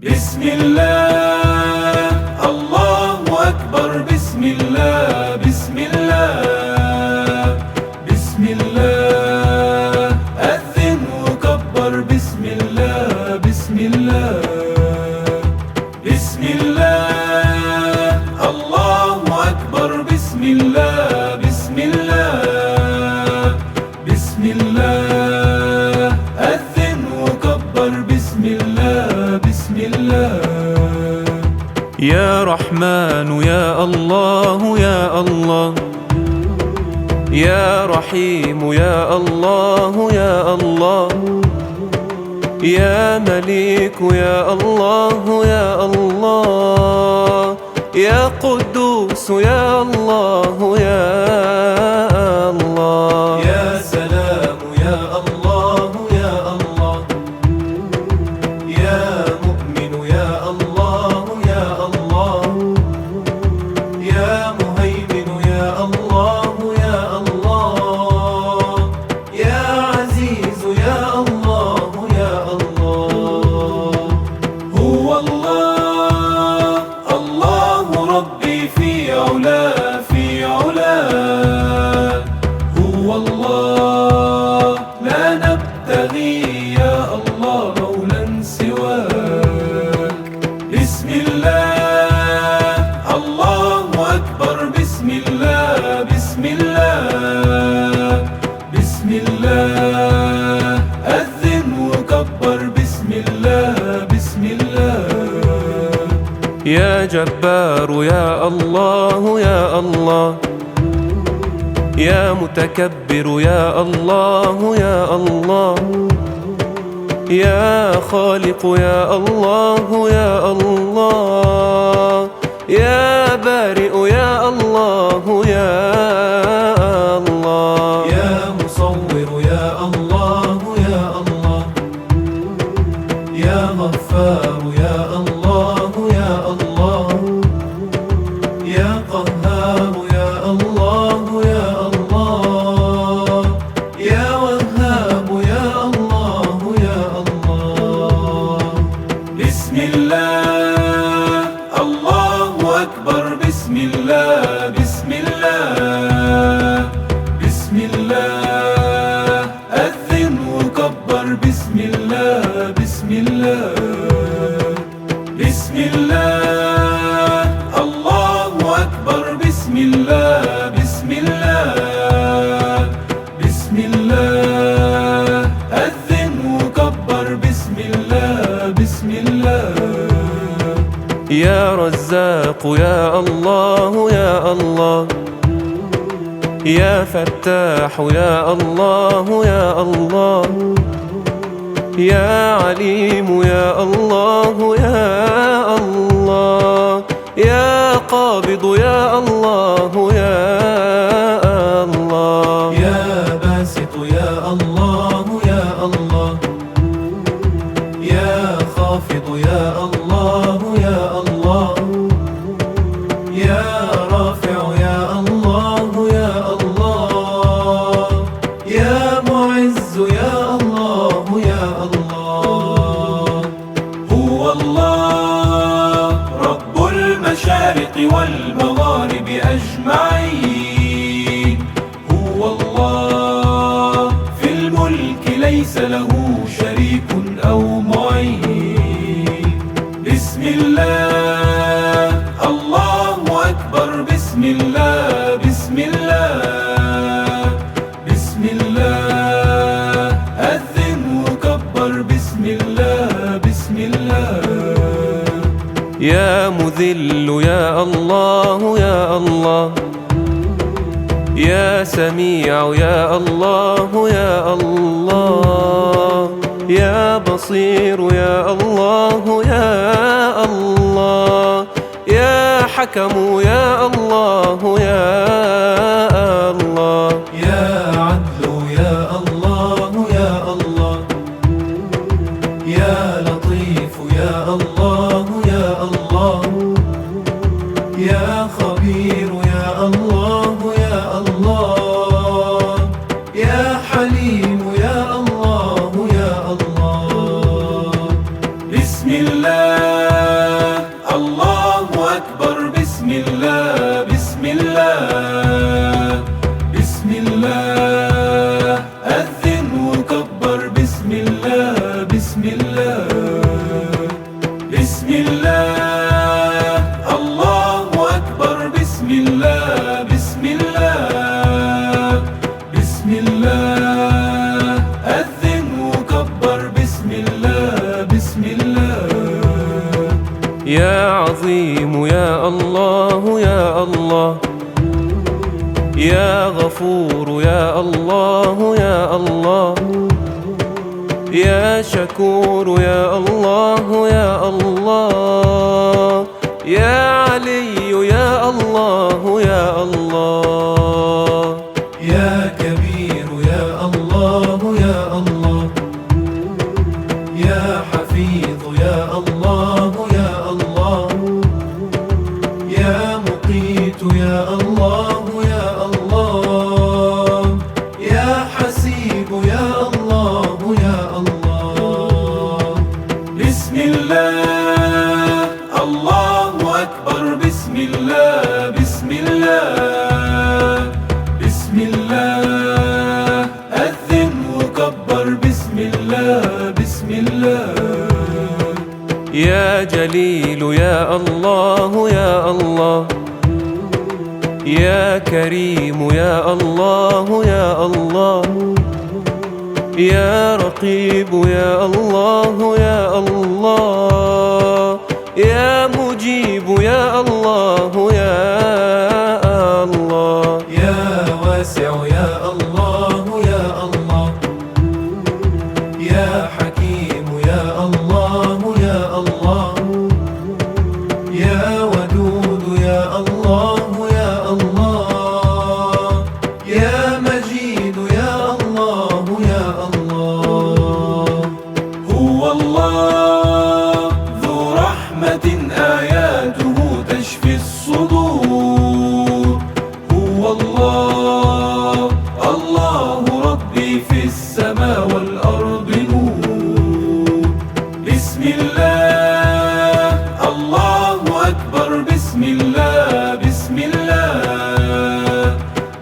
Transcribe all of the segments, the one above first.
بسم الله، الله أكبر. بسم الله، بسم الله، بسم الله. أذن وكبر. بسم الله، بسم الله، بسم الله. الله أكبر. بسم الله، بسم الله، بسم الله. أذن وكبر. بسم الله، بسم الله. يا رحمن يا الله يا الله، يا رحيم يا الله يا الله، يا مليك يا الله يا الله، يا قدوس يا الله يا الله، يا سلام يا الله يا الله، يا مؤمن يا الله يا الله، يا مهيمن يا الله يا الله، يا عزيز يا الله يا الله. هو الله، الله ربي في علاه، في علاه. هو الله، لا نبتغي يا الله مولا سواك. بسم الله، الله أكبر. بسم الله، بسم الله، بسم الله. أذن وكبر. بسم الله، بسم الله. يا جبار يا الله يا الله، يا متكبر يا الله يا الله، يا خالق يا الله يا الله، يا بارئ يا الله يا الله، يا مصور يا الله يا الله، يا غفار يا الله يا الله، يا قهار يا الله يا الله، يا وهاب يا الله يا الله. بسم الله، الله أكبر. بسم الله، بسم الله، بسم الله. أذن وكبر. بسم الله، بسم الله، بسم الله. الله أكبر. بسم الله، بسم الله، بسم الله. أذن وكبر. بسم الله، بسم الله. يا رزاق يا الله يا الله، يا فتاح يا الله يا الله، يا عليم يا الله يا الله، يا قابض يا الله يا الله، يا باسط يا الله يا الله، يا خافض يا الله يا الله، يا رافع يا الله يا الله، يا معز يا الله يا الله. هو الله، رب المشارق والمغارب أجمعين. هو الله، في الملك ليس له شريك أو معين. بسم الله، الله أكبر. بسم الله، بسم الله، بسم الله. أذن وكبر. بسم الله، بسم الله. يا مذل يا الله يا الله، يا سميع يا الله يا الله، يا بصير يا الله يا الله، يا حكم يا الله يا الله، يا عدل يا الله يا الله، يا لطيف يا الله يا الله، يا خبير يا الله يا الله، يا حليم يا الله يا الله. بسم الله، الله أكبر بسم الله بسم الله بسم الله أذن وكبر بسم الله بسم الله بسم الله الله أكبر بسم الله بسم الله بسم الله أذن وكبر بسم الله بسم الله يا عظيم يا الله يا الله، يا غفور يا الله يا الله، يا شكور يا الله يا الله، يا علي يا الله يا الله، يا كبير يا الله يا الله، يا حفيظ يا الله يا الله، يا مقيت يا الله يا الله، يا حسيب يا الله يا الله. بسم الله الله أكبر بسم الله بسم الله بسم الله أذن وكبر بسم الله بسم الله. يا جليل يا الله يا الله، يا كريم يا الله يا الله، يا رقيب يا الله يا الله، يا مجيب يا الله يا الله، يا واسع يا الله يا الله، يا حكيم يا الله يا الله، يا ودود يا الله يا الله، يا مجيد يا الله يا الله. هو الله ذو رحمة آياته تشفي الصدور، هو الله الله ربي في السماء والأرض نور. بسم الله الله أكبر بسم الله بسم الله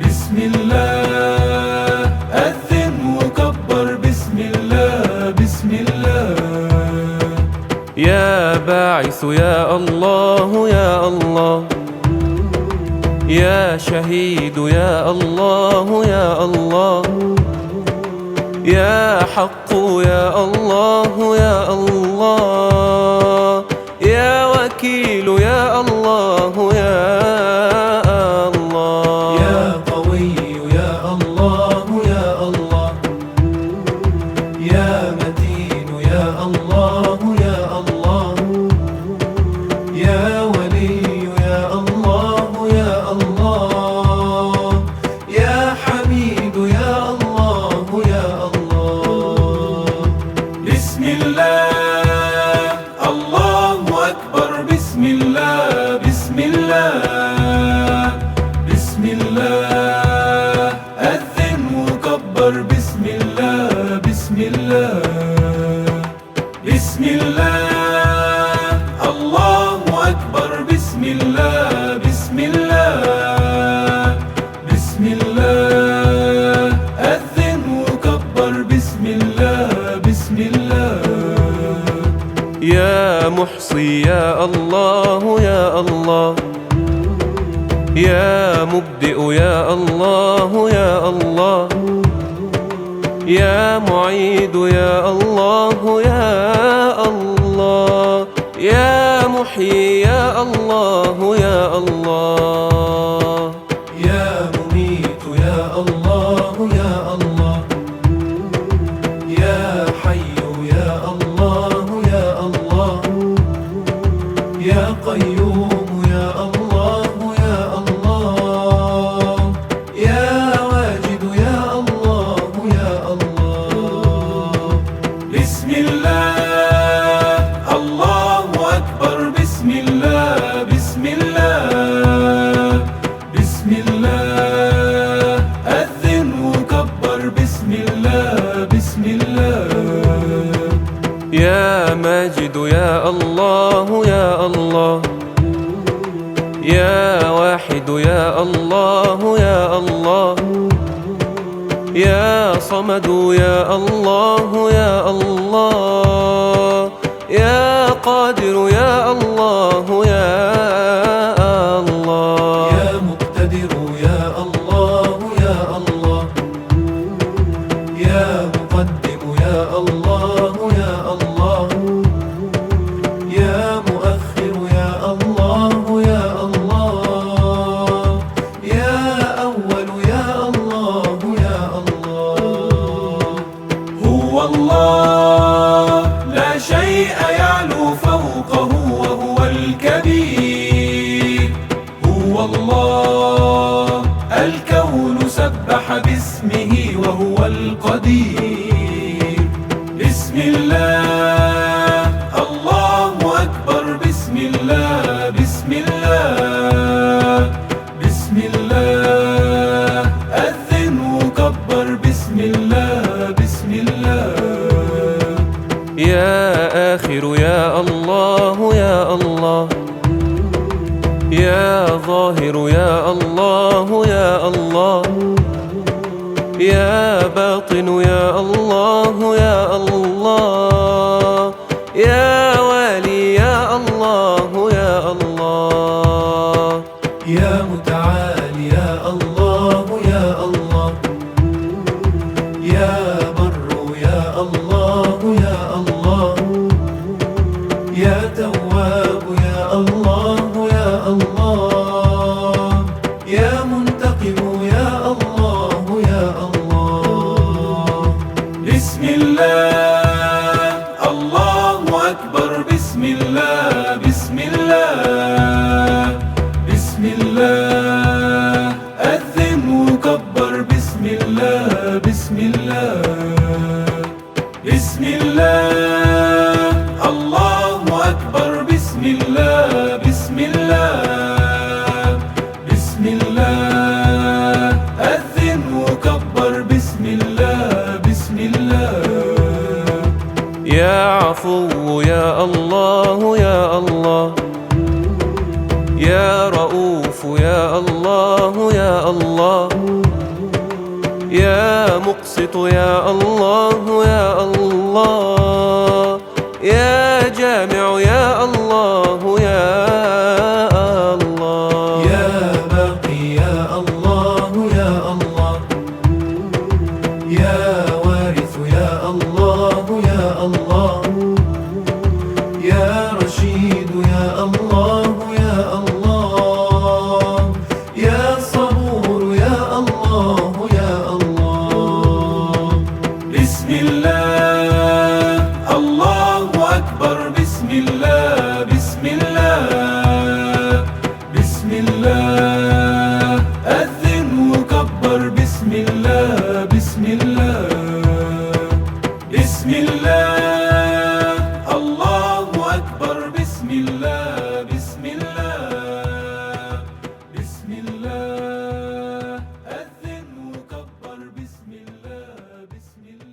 بسم الله أذن وكبر بسم الله بسم الله. يا باعث يا الله يا الله، يا شهيد يا الله يا الله، يا حق يا الله يا الله، يا وكيل يا الله يا الله، يا قوي يا الله يا الله، يا متين يا الله يا الله، يا ولي يا الله يا الله، يا حميد يا الله يا الله. بسم الله الله أكبر بسم الله بسم الله بسم الله أذن وكبر بسم الله بسم الله بسم الله الله أكبر بسم الله بسم الله بسم الله أذن وكبر بسم الله بسم الله. يا محصي يا الله يا الله، يا مبدئ يا الله يا الله، يا معيد يا الله يا الله، يا محيي يا الله يا الله، يا مميت يا الله يا الله، يا حي يا الله يا الله، يا قيوم يا الله يا الله، يا واجد يا الله يا الله. بسم الله الله أكبر بسم الله بسم الله بسم الله أذن وكبر بسم الله بسم الله. يا ماجد يا الله الله يا الله. يا واحد يا الله يا الله. يا صمد يا الله يا الله. يا قادر يا الله يا الله. يا مقتدر يا الله يا الله. يا مقدم يا الله يا الله. يا مؤخر يا الله يا الله. يا أول يا الله يا الله. هو الله لا شيء يعلو فوقه وهو الكبير. هو الله الكون سبح باسمه وهو القدير. بسم الله الله أكبر. بسم الله بسم الله بسم الله. أذن وكبر. بسم الله بسم الله. يا آخر يا الله يا الله. يا ظاهر يا الله يا الله. يا باطن يا الله يا الله. يا والي يا الله يا الله. يا متعالي يا الله يا الله. يا بر يا الله يا الله. يا تواب يا الله يا الله. يا منتقم يا الله يا الله. بسم الله الله أكبر. بسم الله بسم الله بسم الله. أذن وكبر. بسم الله بسم الله بسم الله. الله أكبر. بسم الله بسم الله بسم الله. أذن وكبر. بسم الله بسم الله. يا عفو يا الله يا الله. يا رؤوف يا الله يا الله. يا مقسط يا الله يا الله. يا جامع يا الله يا الله. يا باقي يا الله يا الله. يا وارث يا الله يا الله. يا رشيد يا الله يا الله. يا صبور يا الله يا الله. بسم الله